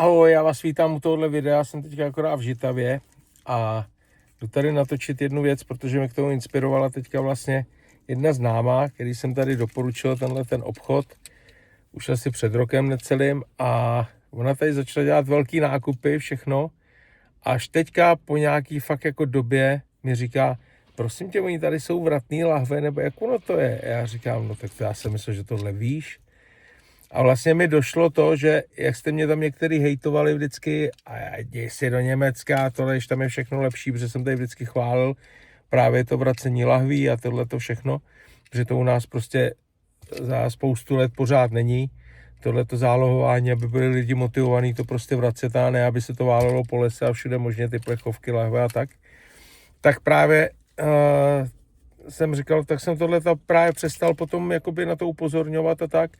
Ahoj, já vás vítám u tohohle videa, jsem teďka akorát v Žitavě a jdu tady natočit jednu věc, protože mě k tomu inspirovala teďka vlastně jedna známá, který jsem tady doporučil, ten obchod, už asi před rokem necelým, a ona tady začala dělat velký nákupy, všechno, až teďka po nějaký fakt jako době mi říká, prosím tě, oni tady jsou vratný lahve, nebo jak ono to je? A já říkám, no tak to já jsem myslel, že tohle víš. A vlastně mi došlo to, že jak jste mě tam některý hejtovali vždycky, a jdi si do Německa, tohle, tam je všechno lepší, protože jsem tady vždycky chválil právě to vracení lahví a tohle to všechno, protože to u nás prostě za spoustu let pořád není. Tohleto zálohování, aby byli lidi motivovaní to prostě vracet a ne, aby se to válelo po lese a všude možně ty plechovky, lahve a tak. Tak právě jsem říkal, tak jsem tohleto právě přestal potom jakoby na to upozorňovat a tak.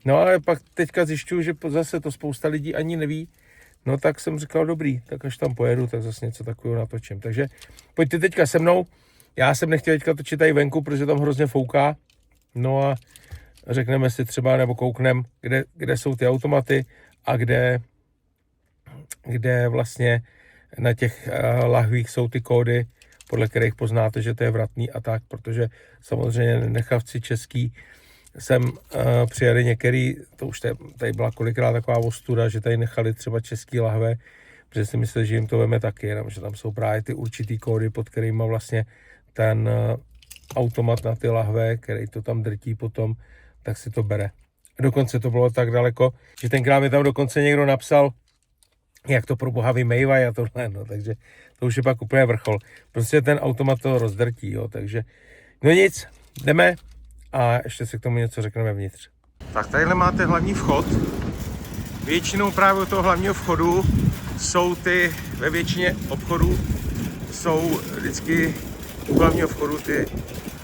No ale pak teďka zjišťuju, že zase to spousta lidí ani neví. No tak jsem říkal, dobrý, tak až tam pojedu, tak zase něco takového natočím. Takže pojďte teďka se mnou. Já jsem nechtěl teďka točit tady venku, protože tam hrozně fouká. No a řekneme si třeba, nebo koukneme, kde jsou ty automaty a kde vlastně na těch lahvích jsou ty kódy, podle kterých poznáte, že to je vratný a tak, protože samozřejmě nechavci český sem přijeli některý, to už tady byla kolikrát taková ostuda, že tady nechali třeba český lahve, protože si mysleli, že jim to veme taky, jenom že tam jsou právě ty určitý kódy, pod kterýma vlastně ten automat na ty lahve, který to tam drtí potom, tak si to bere. Dokonce to bylo tak daleko, že tenkrát mi tam dokonce někdo napsal, jak to pro boha vymejvají a tohle, no, takže to už je pak úplně vrchol. Prostě ten automat to rozdrtí, jo, takže no nic, jdeme a ještě si k tomu něco řekneme vnitř. Tak tadyhle máte hlavní vchod. Většinou právě u toho hlavního vchodu jsou ve většině obchodů jsou vždycky u hlavního vchodu ty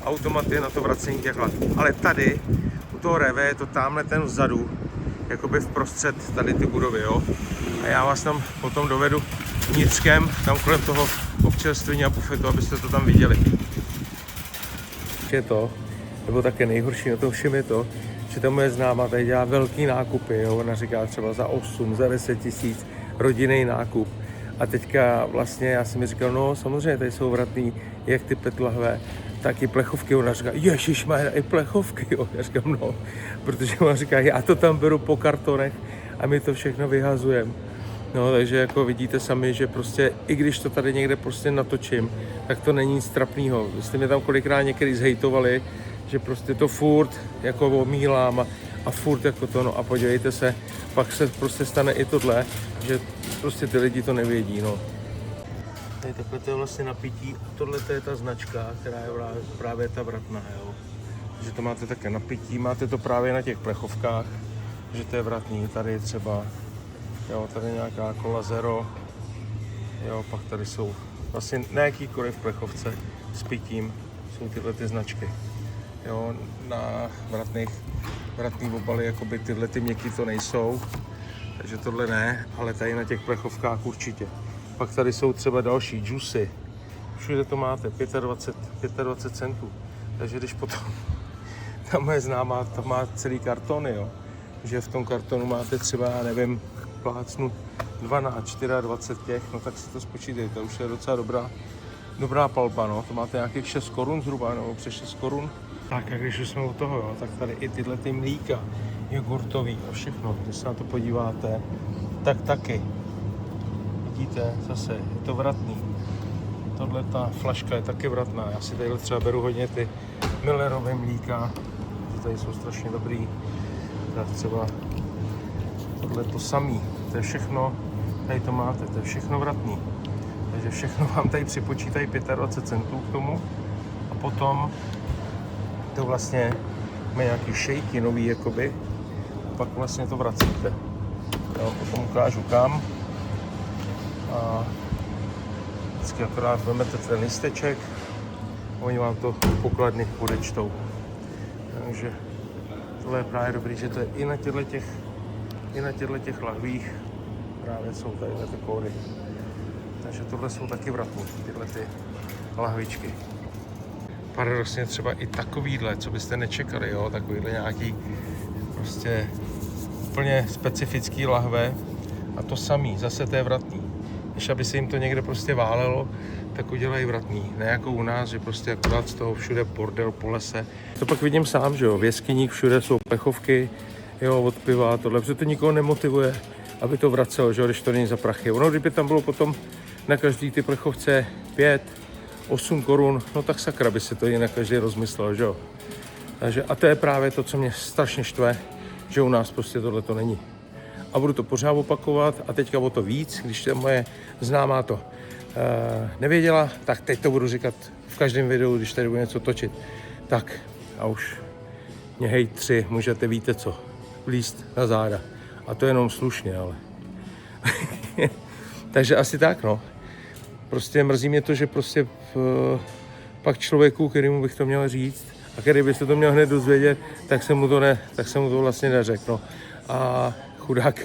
automaty na to vracení těch lahví. Ale tady u toho reve je to tamhle ten vzadu, jakoby vprostřed tady ty budovy, jo. A já vás tam potom dovedu vnitřkem, tam kolem toho občerstvení a bufetu, abyste to tam viděli. Je to, nebo také nejhorší na to všem je to, že ta moje známá tady dělá velký nákupy, jo. Ona říká třeba za 8, za 10 tisíc rodinný nákup. A teďka vlastně já jsem mi říkal, no samozřejmě tady jsou vratný, jak ty PET lahve, tak i plechovky. Ona říká, ježišmarja, i plechovky, jo. Já říkám, no, protože ona říká, já to tam beru po kartonech a my to všechno vyhazujeme. No, takže jako vidíte sami, že prostě, i když to tady někde prostě natočím, tak to není nic trapného. Vy jste mě tam kolikrát někdy zhejtovali, že prostě to furt jako omílám a furt jako to, no a podívejte se, pak se prostě stane i tohle, že prostě ty lidi to nevědí, no. Tady takhle to je vlastně napití a tohle je ta značka, která je právě ta vratná, jo. Že to máte také napití, máte to právě na těch plechovkách, že to je vratný, tady třeba, jo, tady nějaká Cola Zero, jo, pak tady jsou vlastně na jakýkoliv plechovce s pitím jsou tyhle ty značky. Jo, na vratný obaly, jakoby tyhle ty měkky to nejsou, takže tohle ne, ale tady na těch plechovkách určitě. Pak tady jsou třeba další džusy, všude to máte, 25 centů, takže když potom ta moje známá, tam má celý kartony, jo, že v tom kartonu máte třeba, já nevím, plácnu 12, 24 těch, no tak si to spočítejte, to už je docela dobrá palba, no, to máte nějakých 6 korun zhruba, nebo přes 6 korun. Tak a když už jsme u toho, jo, tak tady i tyhle ty mlíka, jogurtový a všechno, když se na to podíváte, tak taky. Vidíte, zase je to vratný. Tohle ta flaška je taky vratná, já si tady třeba beru hodně ty Millerové mlíka, tady jsou strašně dobrý, tak třeba tohle to samý, to je všechno, tady to máte, to je všechno vratný. Takže všechno vám tady připočítají 25 centů k tomu a potom to vlastně má nějaký šejky nový jakoby a pak vlastně to vracíte. Jo, potom ukážu kam a vždycky akorát vezmete ten lísteček a oni vám to pokladny odečtou. Takže tohle je právě dobrý, že to je i na těchto lahvích právě jsou tady ty kódy. Takže tohle jsou taky vratný, tyhle ty lahvičky. Paradoxně třeba i takovýhle, co byste nečekali, jo, takovýhle nějaký prostě úplně specifický lahve A to samý, zase to je vratný. Když aby se jim to někde prostě válelo, tak udělají vratný. Ne jako u nás, že prostě akorát z toho všude bordel po lese. To pak vidím sám, že jo, v jeskyních všude jsou plechovky, jo, od piva a tohle, protože to nikoho nemotivuje, aby to vracelo, že jo, když to není za prachy. Ono, kdyby tam bylo potom na každý ty plechovce 5, 8 korun, no tak sakra by se to jinak každý rozmyslel, že jo. Takže, a to je právě to, co mě strašně štve, že u nás prostě tohle to není. A budu to pořád opakovat a teďka o to víc, když ta moje známá to nevěděla, tak teď to budu říkat v každém videu, když tady budu něco točit. Tak a už mě hejtři, můžete víte co, líst na záda. A to jenom slušně, ale. Takže asi tak, no. Prostě mrzí mě to, že prostě pak člověku, kterému bych to měl říct a který by se to měl hned dozvědět, tak se mu to vlastně neřekl, no. A chudák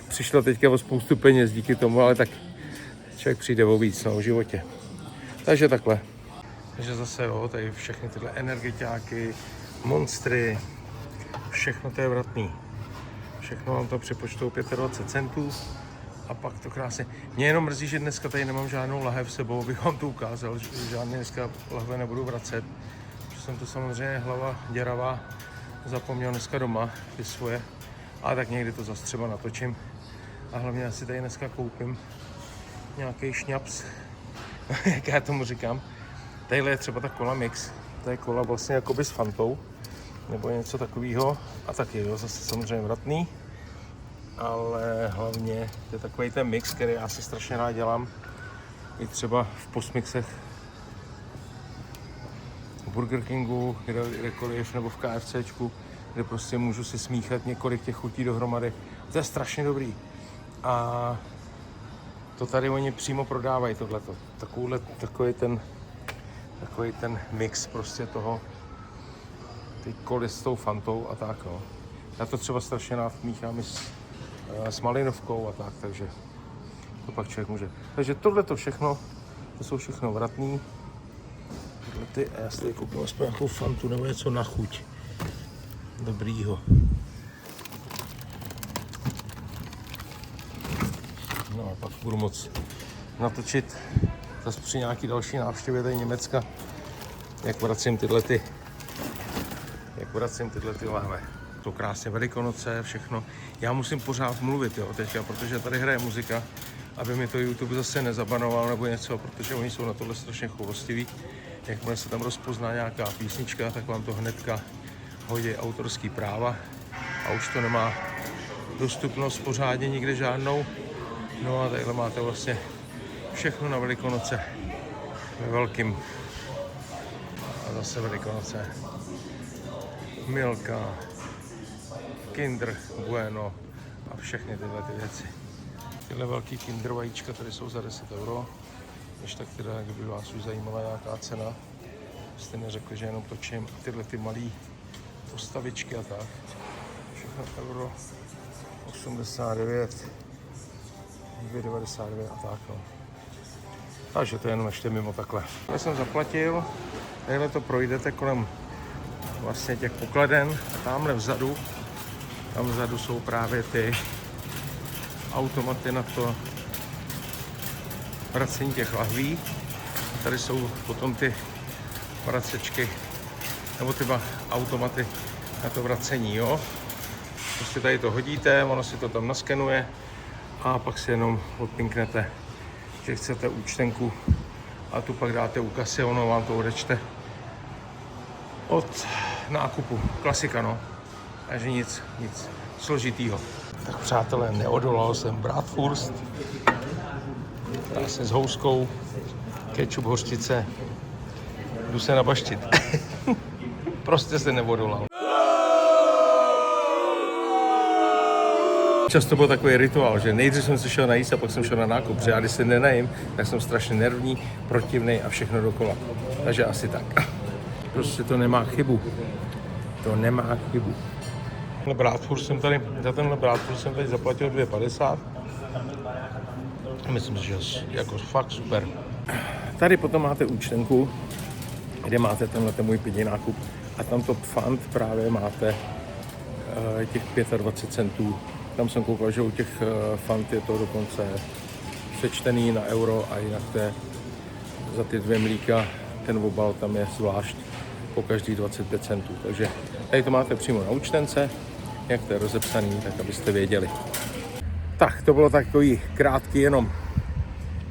přišlo teďka o spoustu peněz díky tomu, ale tak člověk přijde o víc, no, v životě. Takže takhle. Takže zase, jo, tady všechny tyhle energetiáky, monstry, všechno to je vratný. Všechno vám to připočtou 25 centů a pak to krásně. Mě jenom mrzí, že dneska tady nemám žádnou lahev s sebou, abych vám to ukázal, že žádné dneska lahve nebudu vracet. Že jsem to samozřejmě hlava děravá zapomněl dneska doma, ty svoje. A tak někdy to zase třeba natočím. A hlavně asi tady dneska koupím nějaký šňaps, jak já tomu říkám. Tadyhle je třeba ta kola mix. To je kola vlastně jakoby s Fantou, nebo něco takového. A taky jo, zase samozřejmě vratný. Ale hlavně to je takový ten mix, který já si strašně rád dělám. I třeba v postmixech v Burger Kingu, kdekoliv, nebo v KFCčku, kde prostě můžu si smíchat několik těch chutí dohromady. To je strašně dobrý. A to tady oni přímo prodávají tohleto. Takový ten mix prostě toho, ty koly s tou Fantou a tak, no. Já to třeba strašně rád míchám i s malinovkou a tak, takže to pak člověk může. Takže tohleto všechno, to jsou všechno vratný. A já si tady koupím aspoň nějakou Fantu nebo něco na chuť. Dobrýho. No a pak budu moc natočit zase při nějaký další návštěvě tady Německa, jak vracím tyhle lahve. To krásně Velikonoce, všechno. Já musím pořád mluvit, jo, teďka, protože tady hraje muzika, aby mi to YouTube zase nezabanoval nebo něco, protože oni jsou na tohle strašně choulostiví. Jakmile se tam rozpozná nějaká písnička, tak vám to hnedka hodí autorský práva a už to nemá dostupnost pořádně nikde žádnou. No a tadyhle máte vlastně všechno na Velikonoce ve velkým. A zase Velikonoce. Milka, Kinder, Bueno a všechny tyhle ty věci. Tyhle velký Kinder vajíčka tady jsou za 10 €. Když tak teda, kdyby vás už zajímala nějaká cena, jste neřekli, že jenom točím tyhle ty malý postavičky a tak. Všechno €89, 2,99 a tak, no. Takže to je jenom ještě mimo takhle. Já jsem zaplatil, tadyhle to projdete kolem vlastně těch pokladen a tamhle vzadu, tam vzadu jsou právě ty automaty na to vracení těch lahví. Tady jsou potom ty vracečky, nebo ty automaty na to vracení, jo. Prostě tady to hodíte, ono si to tam naskenuje a pak si jenom odpinknete, že chcete účtenku a tu pak dáte u kasy, ono vám to odečte od nákupu. Klasika, no. Takže nic složitýho. Tak přátelé, neodolal jsem bratwurst. Dá se s houskou, kečup, hořčice. Jdu se nabaštit. Prostě se neodolal. Často byl takový rituál, že nejdřív jsem se šel najíst a pak jsem šel na nákup, protože já když se nenajím, tak jsem strašně nervní, protivnej a všechno dokola. Takže asi tak. Prostě to nemá chybu. To nemá chybu. Za tenhle bratwurst jsem tady zaplatil 2,50. Myslím si, že jako fakt super. Tady potom máte účtenku, kde máte tenhle můj pěkný nákup a tamto Fant právě máte těch 25 centů Tam jsem koukal, že u těch fant je to dokonce přečtený na euro a jinak to je za ty 2 mlíka, ten obal tam je zvlášť po každý 25 centů. Takže tady to máte přímo na účtence, jak to je rozepsaný, tak abyste věděli. Tak, to bylo takový krátký jenom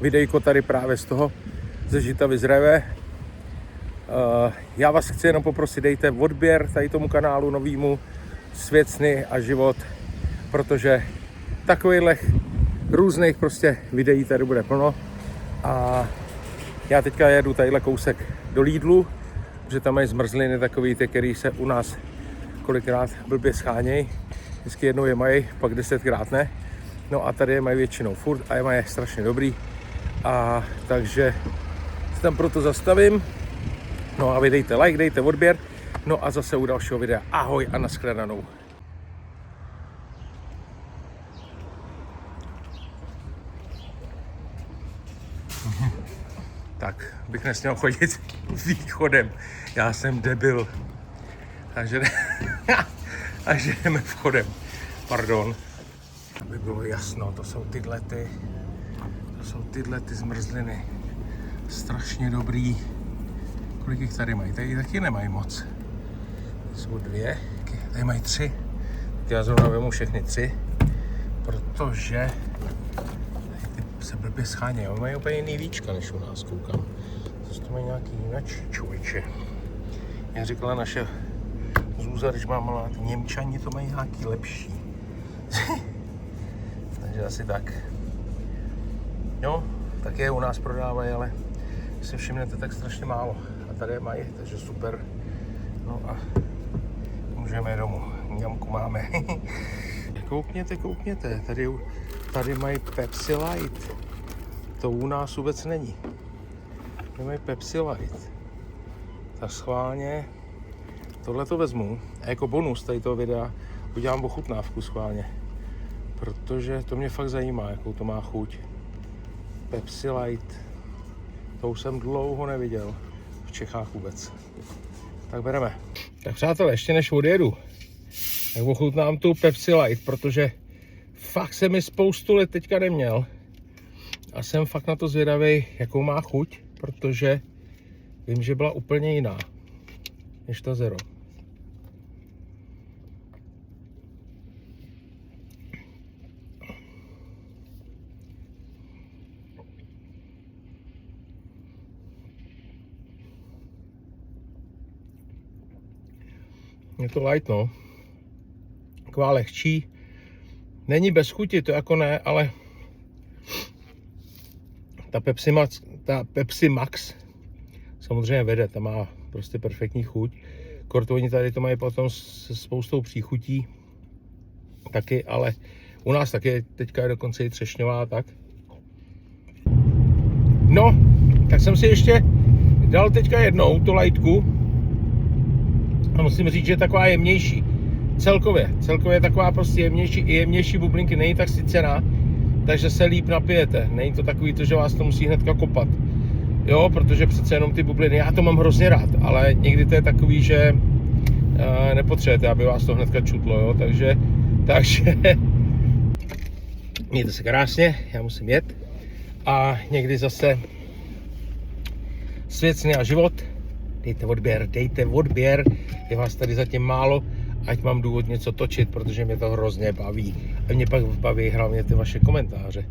videjko tady právě z toho, ze Žitavy z Rewe. Já vás chci jenom poprosit, dejte odběr tady tomu kanálu novýmu Svět, sny a život, protože takových různých prostě videí tady bude plno. A já teďka jedu tadyhle kousek do Lidlu, protože tam mají zmrzliny takový ty, který se u nás kolikrát blbě schánějí. Vždycky jednou je mají, pak 10krát ne. No a tady je mají většinou furt a je mají strašně dobrý. A takže se tam proto zastavím. No a vy dejte like, dejte odběr. No a zase u dalšího videa. Ahoj a nashledanou. Tak, bych nesměl chodit východem. Já jsem debil. Takže jdeme vchodem. Pardon. Aby bylo jasno, to jsou tyhle ty zmrzliny. Strašně dobrý. Kolik jich tady mají? Tady taky nemají moc. Jsou 2, tady mají 3. Já zrovna vemu všechny 3, protože ty se blbě schánějí. Oni mají úplně jiný víčka než u nás, koukám. Zase to mají nějaký jináčí člověče. Jak říkala naše Zůza, když má malá, ty Němčani to mají nějaký lepší. Takže asi tak. No, tak je u nás prodávají, ale si všimnete, tak strašně málo. A tady je mají, takže super. No a můžeme domů. Mňamku máme. Koukněte, tady mají Pepsi Light. To u nás vůbec není. Tady mají Pepsi Light. Tak schválně tohle to vezmu. A jako bonus tady toho videa udělám ochutnávku schválně. Protože to mě fakt zajímá, jakou to má chuť. Pepsi Light. To už jsem dlouho neviděl v Čechách vůbec. Tak bereme. Tak přátelé, ještě než odjedu, tak ochutnám tu Pepsi Light, protože fakt jsem mi spoustu let teďka neměl. A jsem fakt na to zvědavý, jakou má chuť, protože vím, že byla úplně jiná než ta Zero. Je to light, no. Taková lehčí. Není bez chuti, to jako ne, ale ta Pepsi Max samozřejmě vede, ta má prostě perfektní chuť. Kort oni tady to mají potom se spoustou příchutí taky, ale u nás taky teďka je dokonce i třešňová, tak. No, tak jsem si ještě dal teďka jednou tu lightku. A musím říct, že je taková jemnější. Celkově je taková prostě jemnější bublinky, není tak sycená, takže se líp napijete. Není to takový to, že vás to musí hnedka kopat. Jo, protože přece jenom ty bubliny, já to mám hrozně rád, ale někdy to je takový, že nepotřebujete, aby vás to hnedka čutlo, jo, takže mějte se krásně, já musím jet a někdy zase Svět, sny a život. Dejte odběr, je vás tady zatím málo, ať mám důvod něco točit, protože mě to hrozně baví. A mě pak baví hlavně ty vaše komentáře.